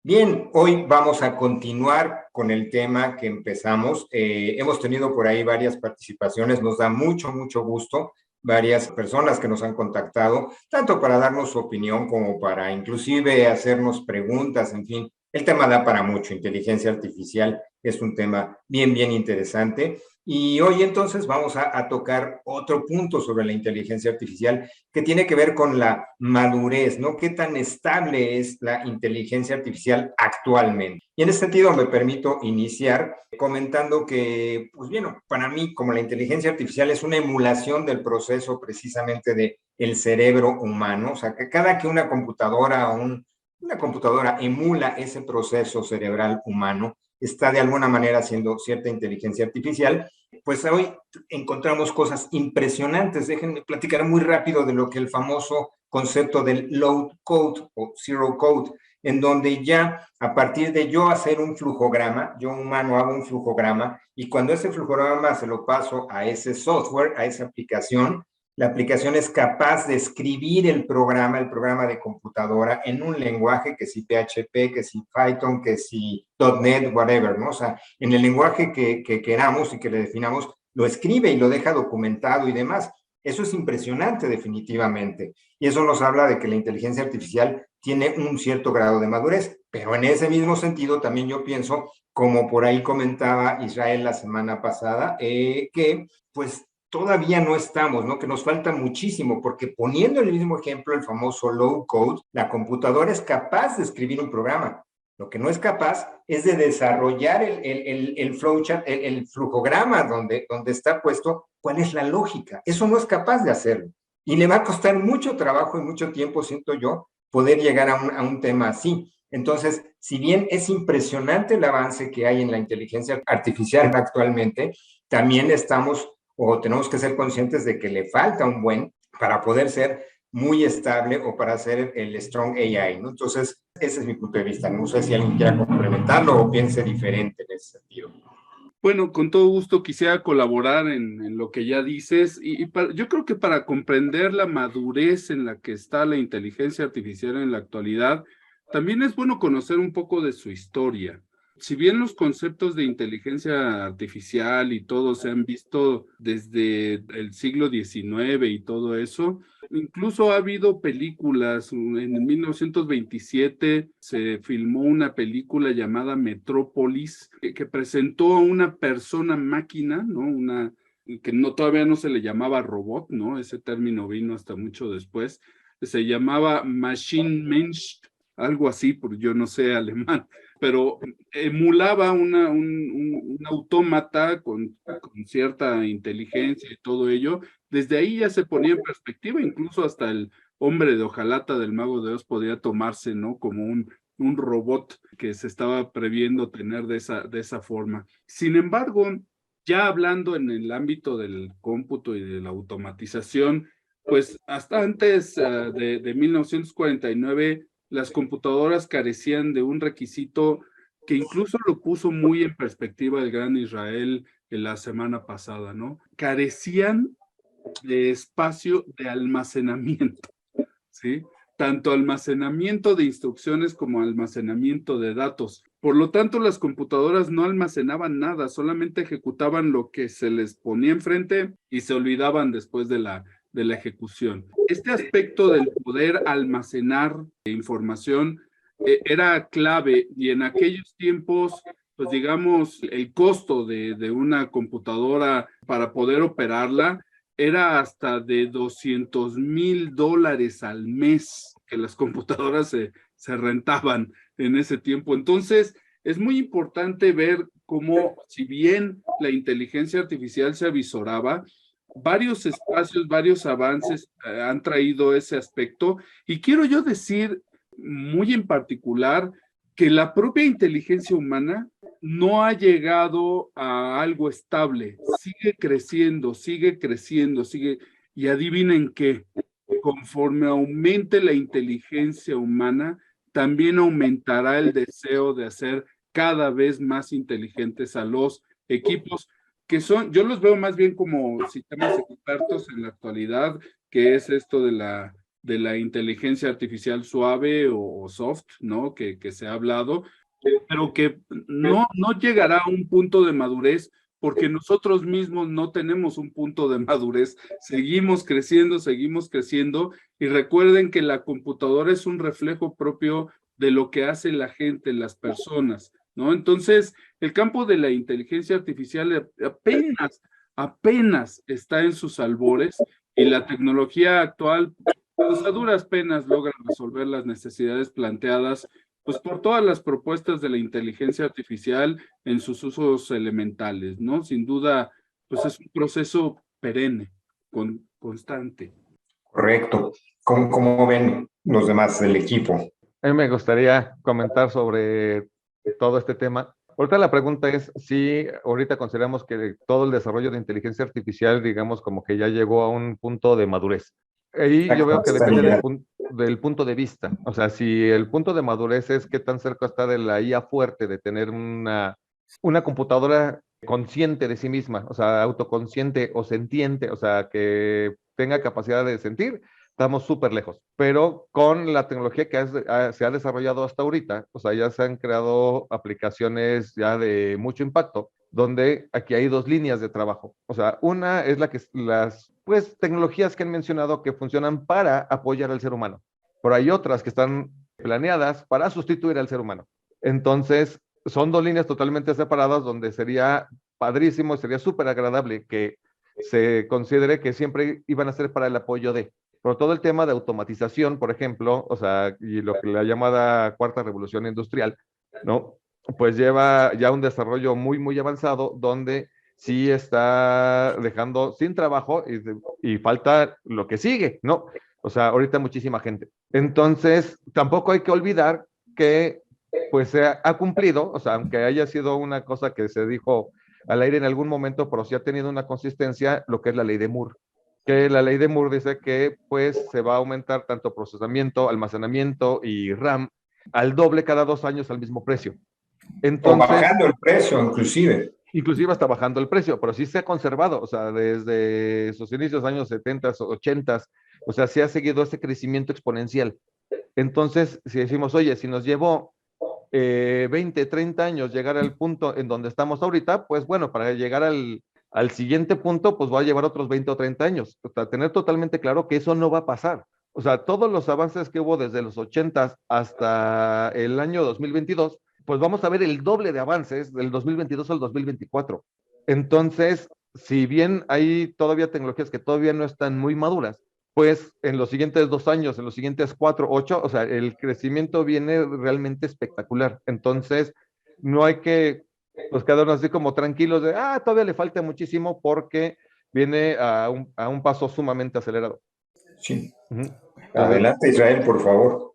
Bien, hoy vamos a continuar con el tema que empezamos. Hemos tenido por ahí varias participaciones, nos da mucho gusto, varias personas que nos han contactado, tanto para darnos su opinión como para inclusive hacernos preguntas, en fin, el tema da para mucho. Inteligencia artificial es un tema bien interesante. Y hoy entonces vamos a tocar otro punto sobre la inteligencia artificial que tiene que ver con la madurez, ¿no? ¿Qué tan estable es la inteligencia artificial actualmente? Y en ese sentido me permito iniciar comentando que, pues bien, para mí como la inteligencia artificial es una emulación del proceso precisamente de el cerebro humano, o sea, que cada que una computadora una computadora emula ese proceso cerebral humano, está de alguna manera haciendo cierta inteligencia artificial, pues hoy encontramos cosas impresionantes. Déjenme platicar muy rápido de lo que el famoso concepto del low code o zero code, en donde ya a partir de yo hacer un flujograma, yo humano hago un flujograma y cuando ese flujograma se lo paso a ese software, a esa aplicación, la aplicación es capaz de escribir el programa de computadora en un lenguaje que si PHP, que si Python, que si .NET, whatever, ¿no? O sea, en el lenguaje que queramos y que le definamos, lo escribe y lo deja documentado y demás. Eso es impresionante definitivamente. Y eso nos habla de que la inteligencia artificial tiene un cierto grado de madurez. Pero en ese mismo sentido también yo pienso, como por ahí comentaba Israel la semana pasada, que pues todavía no estamos, ¿no? Que nos falta muchísimo, porque poniendo el mismo ejemplo, el famoso low code, la computadora es capaz de escribir un programa. Lo que no es capaz es de desarrollar el flowchart, el flujograma donde está puesto cuál es la lógica. Eso no es capaz de hacerlo. Y le va a costar mucho trabajo y mucho tiempo, siento yo, poder llegar a un tema así. Entonces, si bien es impresionante el avance que hay en la inteligencia artificial actualmente, también estamos o tenemos que ser conscientes de que le falta un buen para poder ser muy estable o para hacer el strong AI, ¿no? Entonces, ese es mi punto de vista. No sé si alguien quiera complementarlo o piense diferente en ese sentido. Bueno, con todo gusto quisiera colaborar en lo que ya dices yo creo que para comprender la madurez en la que está la inteligencia artificial en la actualidad, también es bueno conocer un poco de su historia. Si bien los conceptos de inteligencia artificial y todo se han visto desde el siglo XIX y todo eso, incluso ha habido películas. En 1927 se filmó una película llamada Metrópolis que presentó a una persona máquina, ¿no? Que no, todavía no se le llamaba robot, ¿no? Ese término vino hasta mucho después. Se llamaba Machine Mensch, algo así, porque yo no sé alemán, pero emulaba un autómata con cierta inteligencia y todo ello. Desde ahí ya se ponía en perspectiva, incluso hasta el hombre de hojalata del Mago de Oz podía tomarse, ¿no? Como un robot que se estaba previendo tener de esa forma. Sin embargo, ya hablando en el ámbito del cómputo y de la automatización, pues hasta antes de 1949, las computadoras carecían de un requisito que incluso lo puso muy en perspectiva el gran Israel en la semana pasada, ¿no? Carecían de espacio de almacenamiento, ¿sí? Tanto almacenamiento de instrucciones como almacenamiento de datos. Por lo tanto, las computadoras no almacenaban nada, solamente ejecutaban lo que se les ponía enfrente y se olvidaban después de la ejecución. Este aspecto del poder almacenar información era clave, y en aquellos tiempos, pues digamos, el costo de una computadora para poder operarla era hasta de $200,000 al mes que las computadoras se rentaban en ese tiempo. Entonces, es muy importante ver cómo, si bien la inteligencia artificial se avisoraba, varios espacios, varios avances han traído ese aspecto. Y quiero yo decir muy en particular que la propia inteligencia humana no ha llegado a algo estable, sigue creciendo, y adivinen qué, conforme aumente la inteligencia humana, también aumentará el deseo de hacer cada vez más inteligentes a los equipos que son, yo los veo más bien como sistemas expertos en la actualidad, que es esto de la de la inteligencia artificial suave o soft, ¿no? Que se ha hablado, pero que no llegará a un punto de madurez porque nosotros mismos no tenemos un punto de madurez. Seguimos creciendo y recuerden que la computadora es un reflejo propio de lo que hace la gente, las personas, ¿no? Entonces, el campo de la inteligencia artificial apenas está en sus albores y la tecnología actual, pues a duras penas logra resolver las necesidades planteadas pues por todas las propuestas de la inteligencia artificial en sus usos elementales, ¿no? Sin duda, pues es un proceso perenne, constante. Correcto. ¿Cómo ven los demás del equipo? A mí me gustaría comentar sobre todo este tema. Ahorita la pregunta es si ahorita consideramos que todo el desarrollo de inteligencia artificial, digamos, como que ya llegó a un punto de madurez. Ahí yo veo que depende del punto de vista. O sea, si el punto de madurez es qué tan cerca está de la IA fuerte, de tener una computadora consciente de sí misma, o sea, autoconsciente o sentiente, o sea, que tenga capacidad de sentir, estamos súper lejos. Pero con la tecnología que se ha desarrollado hasta ahorita, o sea, ya se han creado aplicaciones ya de mucho impacto, donde aquí hay dos líneas de trabajo. O sea, una es las pues, tecnologías que han mencionado que funcionan para apoyar al ser humano, pero hay otras que están planeadas para sustituir al ser humano. Entonces, son dos líneas totalmente separadas donde sería padrísimo, sería súper agradable que se considere que siempre iban a ser para el apoyo de. Pero todo el tema de automatización, por ejemplo, o sea, y lo que la llamada cuarta revolución industrial, ¿no? Pues lleva ya un desarrollo muy avanzado donde sí está dejando sin trabajo y falta lo que sigue, ¿no? O sea, ahorita muchísima gente. Entonces, tampoco hay que olvidar que pues se ha cumplido, o sea, aunque haya sido una cosa que se dijo al aire en algún momento, pero sí ha tenido una consistencia, lo que es la ley de Moore, que la ley de Moore dice que pues se va a aumentar tanto procesamiento, almacenamiento y RAM al doble cada 2 años al mismo precio. O Entonces, bajando el precio, inclusive. inclusive está bajando el precio, pero sí se ha conservado, o sea, desde sus inicios, años 70, 80, o sea, sí ha seguido ese crecimiento exponencial. Entonces, si decimos, oye, si nos llevó 20, 30 años llegar al punto en donde estamos ahorita, pues bueno, para llegar al siguiente punto, pues va a llevar otros 20 o 30 años. O sea, tener totalmente claro que eso no va a pasar. O sea, todos los avances que hubo desde los 80 hasta el año 2022, pues vamos a ver el doble de avances del 2022 al 2024. Entonces, si bien hay todavía tecnologías que todavía no están muy maduras, pues en los siguientes 2 años, en los siguientes 4, 8, o sea, el crecimiento viene realmente espectacular. Entonces, no hay que pues quedarnos así como tranquilos de, todavía le falta muchísimo porque viene a un paso sumamente acelerado. Sí. Uh-huh. Adelante, Israel, por favor.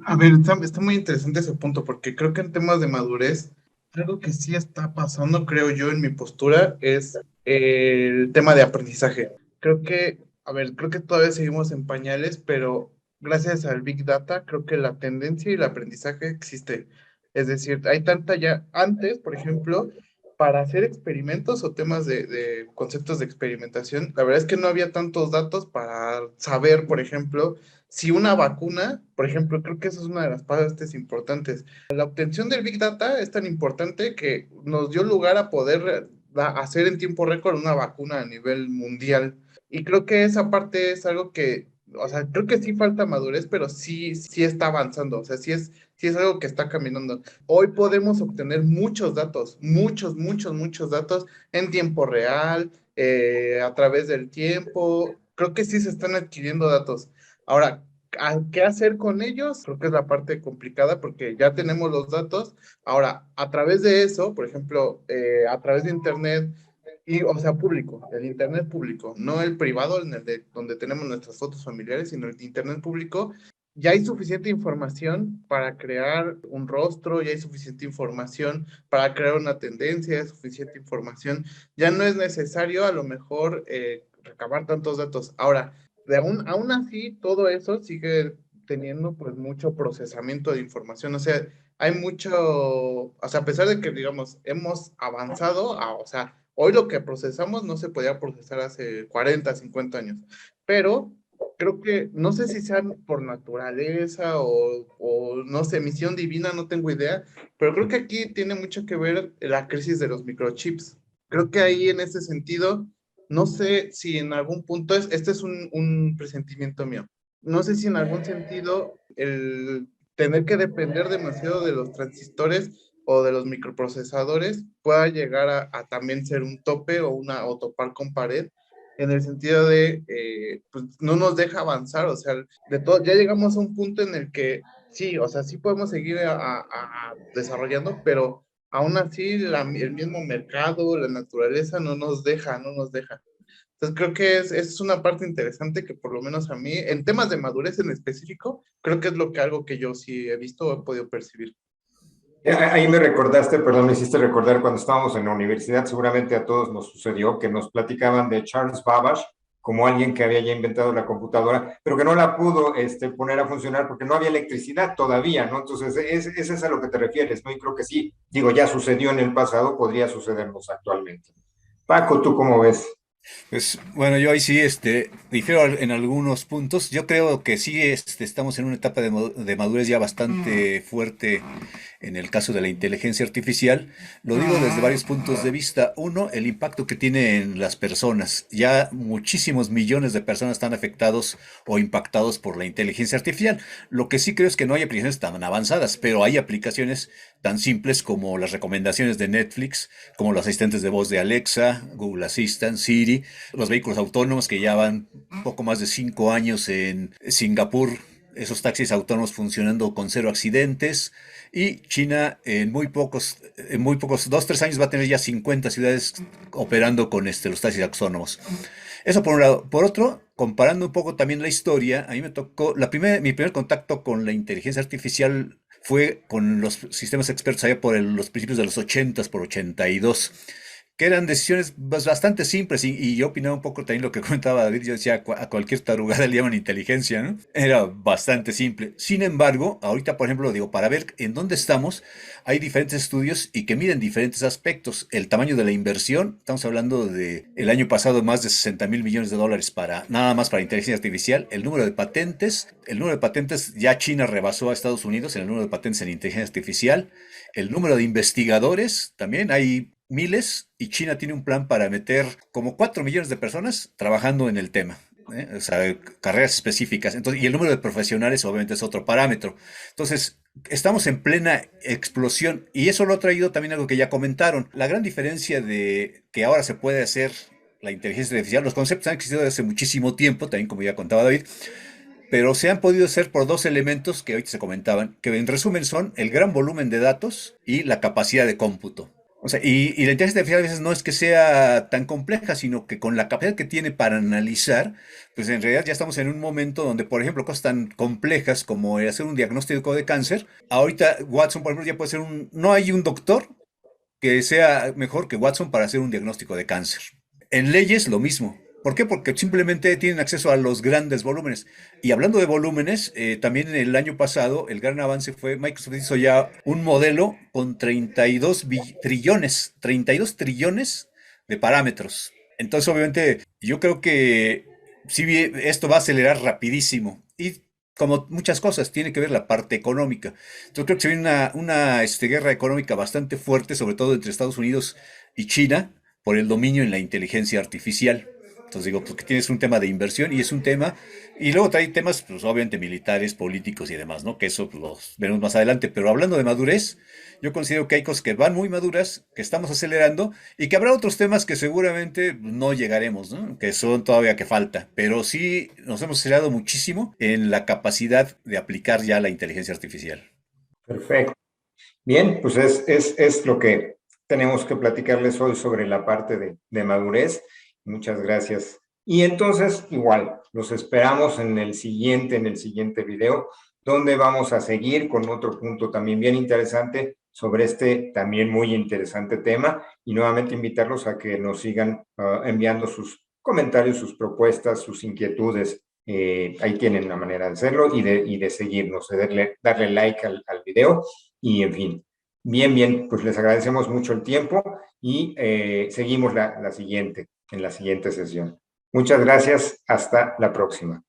A ver, está muy interesante ese punto porque creo que en temas de madurez, algo que sí está pasando, creo yo, en mi postura, es el tema de aprendizaje. Creo que, a ver, creo que todavía seguimos en pañales, pero gracias al Big Data, creo que la tendencia y el aprendizaje existe. Es decir, hay tanta ya, antes, por ejemplo, para hacer experimentos o temas de conceptos de experimentación, la verdad es que no había tantos datos para saber, por ejemplo, si una vacuna, por ejemplo, creo que esa es una de las partes importantes. La obtención del Big Data es tan importante que nos dio lugar a poder hacer en tiempo récord una vacuna a nivel mundial. Y creo que esa parte es algo que, o sea, creo que sí falta madurez, pero sí está avanzando, o sea, sí es algo que está caminando. Hoy podemos obtener muchos datos, muchos datos en tiempo real, a través del tiempo. Creo que sí se están adquiriendo datos. Ahora, ¿qué hacer con ellos? Creo que es la parte complicada porque ya tenemos los datos. Ahora, a través de eso, por ejemplo, a través de Internet, o sea, público, el Internet público, no el privado, en el de donde tenemos nuestras fotos familiares, sino el Internet público, ya hay suficiente información para crear un rostro, ya hay suficiente información para crear una tendencia, ya hay suficiente información. Ya no es necesario a lo mejor recabar tantos datos. Ahora, aún así, todo eso sigue teniendo pues mucho procesamiento de información. O sea, hay mucho, o sea, a pesar de que, digamos, hemos avanzado, o sea, hoy lo que procesamos no se podía procesar hace 40, 50 años, pero creo que, no sé si sean por naturaleza o no sé, misión divina, no tengo idea, pero creo que aquí tiene mucho que ver la crisis de los microchips. Creo que ahí en ese sentido, no sé si en algún punto, este es un presentimiento mío, no sé si en algún sentido el tener que depender demasiado de los transistores o de los microprocesadores pueda llegar a también ser un tope o topar con pared en el sentido de, pues no nos deja avanzar, o sea, de todo, ya llegamos a un punto en el que sí, o sea, sí podemos seguir desarrollando, pero aún así el mismo mercado, la naturaleza no nos deja, no nos deja. Entonces creo que es una parte interesante que por lo menos a mí, en temas de madurez en específico, creo que es algo que yo sí he visto o he podido percibir. Ahí me recordaste, perdón, me hiciste recordar cuando estábamos en la universidad, seguramente a todos nos sucedió que nos platicaban de Charles Babbage como alguien que había ya inventado la computadora, pero que no la pudo poner a funcionar porque no había electricidad todavía, ¿no? Entonces, es a lo que te refieres, ¿no? Y creo que sí, digo, ya sucedió en el pasado, podría sucedernos actualmente. Paco, ¿tú cómo ves? Pues bueno, yo ahí sí difiero en algunos puntos. Yo creo que sí estamos en una etapa de madurez ya bastante fuerte en el caso de la inteligencia artificial. Lo digo desde varios puntos de vista. Uno, el impacto que tiene en las personas. Ya muchísimos millones de personas están afectados o impactados por la inteligencia artificial. Lo que sí creo es que no hay aplicaciones tan avanzadas, pero hay aplicaciones tan simples como las recomendaciones de Netflix, como los asistentes de voz de Alexa, Google Assistant, Siri, los vehículos autónomos que ya van poco más de 5 años en Singapur, esos taxis autónomos funcionando con 0 accidentes. Y China en muy pocos, 2, 3 años va a tener ya 50 ciudades operando con los taxis autónomos. Eso por un lado. Por otro, comparando un poco también la historia, a mí me tocó, mi primer contacto con la inteligencia artificial fue con los sistemas expertos allá por los principios de los 80, por 82, que eran decisiones bastante simples y yo opinaba un poco también lo que comentaba David. Yo decía, a cualquier tarugada le llaman inteligencia, ¿no? Era bastante simple. Sin embargo, ahorita, por ejemplo, digo, para ver en dónde estamos, hay diferentes estudios y que miden diferentes aspectos. El tamaño de la inversión, estamos hablando de el año pasado más de 60.000 millones de dólares nada más para inteligencia artificial. El número de patentes ya China rebasó a Estados Unidos en el número de patentes en inteligencia artificial. El número de investigadores, también hay miles, y China tiene un plan para meter como 4 millones de personas trabajando en el tema. O sea, carreras específicas. Entonces, y el número de profesionales obviamente es otro parámetro. Entonces, estamos en plena explosión y eso lo ha traído también algo que ya comentaron. La gran diferencia de que ahora se puede hacer la inteligencia artificial, los conceptos han existido desde hace muchísimo tiempo, también como ya contaba David, pero se han podido hacer por dos elementos que ahorita se comentaban, que en resumen son el gran volumen de datos y la capacidad de cómputo. O sea, y la inteligencia artificial a veces no es que sea tan compleja, sino que con la capacidad que tiene para analizar, pues en realidad ya estamos en un momento donde, por ejemplo, cosas tan complejas como hacer un diagnóstico de cáncer, ahorita Watson, por ejemplo, ya puede ser no hay un doctor que sea mejor que Watson para hacer un diagnóstico de cáncer. En leyes, lo mismo. ¿Por qué? Porque simplemente tienen acceso a los grandes volúmenes. Y hablando de volúmenes, también en el año pasado el gran avance fue, Microsoft hizo ya un modelo con 32 trillones de parámetros. Entonces, obviamente, yo creo que sí, esto va a acelerar rapidísimo. Y como muchas cosas, tiene que ver la parte económica. Entonces, creo que se viene una guerra económica bastante fuerte, sobre todo entre Estados Unidos y China, por el dominio en la inteligencia artificial. Entonces digo, porque tienes un tema de inversión y es un tema, y luego trae temas, pues obviamente militares, políticos y demás, ¿no? Que eso pues, los veremos más adelante. Pero hablando de madurez, yo considero que hay cosas que van muy maduras, que estamos acelerando, y que habrá otros temas que seguramente no llegaremos, ¿no? Que son todavía que falta. Pero sí nos hemos acelerado muchísimo en la capacidad de aplicar ya la inteligencia artificial. Perfecto. Bien, pues es lo que tenemos que platicarles hoy sobre la parte de madurez. Muchas gracias. Y entonces, igual, los esperamos en el siguiente video, donde vamos a seguir con otro punto también bien interesante sobre este también muy interesante tema. Y nuevamente invitarlos a que nos sigan enviando sus comentarios, sus propuestas, sus inquietudes. Ahí tienen la manera de hacerlo y de seguirnos, de darle like al video y en fin. Bien, pues les agradecemos mucho el tiempo y seguimos en la siguiente sesión. Muchas gracias, hasta la próxima.